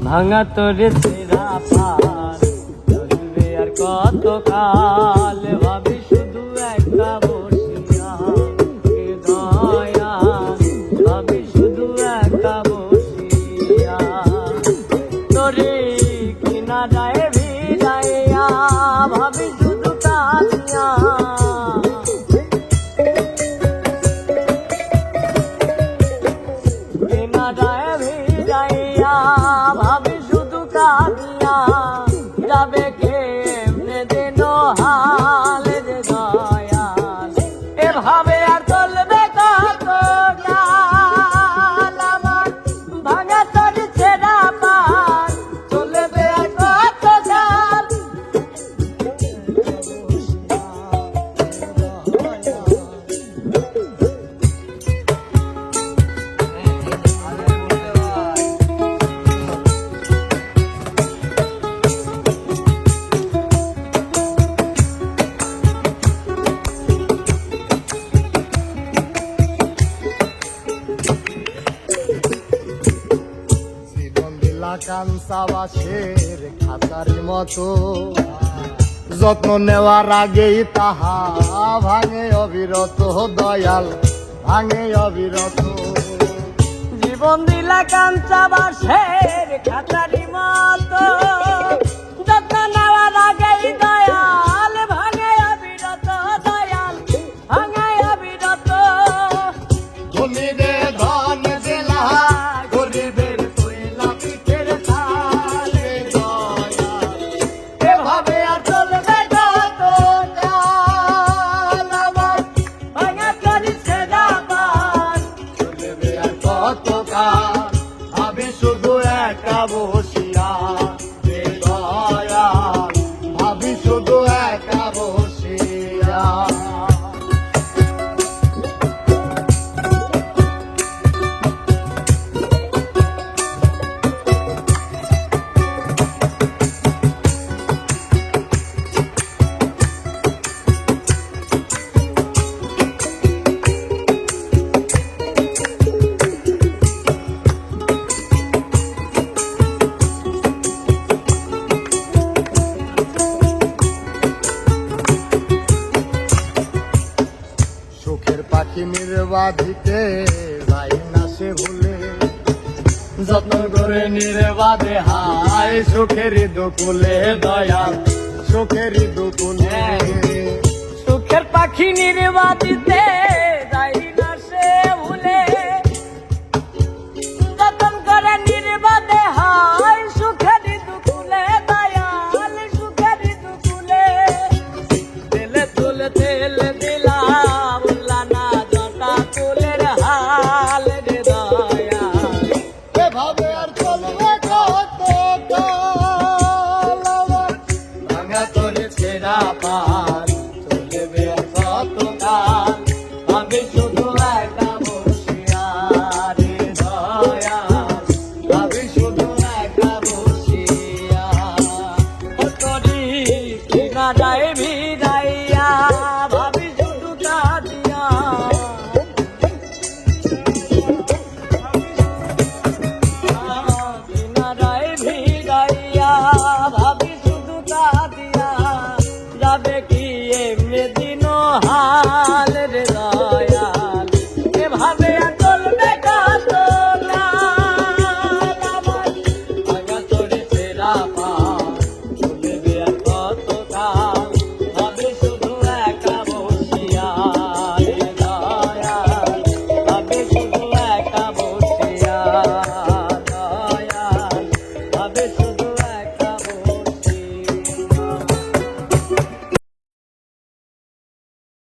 ভাঙা তোরে ছেড়া পার চলবে আর কত কাল ভাবি শুধু একটা বসিয়া এ দয়া ভাবি শুধু একটা বসিয়া তোরে কিনারায় ভিড়াইয়া ভাবি শুধু কাঁদিয়া কিনারায় ভিড়াইয়া ভাবি শুধু কাঁদিয়া যাবে কেমনে দিন হাল রে দয়াল এভাবে আর চলবে কত কাল আমার ভাঙা তোর ছেড়া পার চলবে আর কত কাল কাঞ্চাবাসের খাতার মতো যত্ন নেওয়ার আগেই তাহা ভাঙে অবিরত দয়াল ভাঙে অবিরত জীবন দিলা কাঞ্চা বাসের খাতারি মতো যত্ন নেওয়ার আগেই দয়াল ভাঙে অবিরত দয়াল ভাঙে অবিরত ধনীরে ধন দিলা গরিবের কইলা পিঠের তালে দয়াল এভাবে আর চলবে কত কাল আমার ভাঙা করি ছেড়া পার চলবে আর কত কাল ভাবি শুধু একা বসিয়া রে দয়াল ভাবি শুধু একা বসিয়া সুখের পাখি নির্বাধিতে যাই না সে ভুলে যত্ন করে নির্বাধে হায় সুখের দুকুলে দয়াল সুখের দুকুলে সুখের পাখি নির্বাচিতে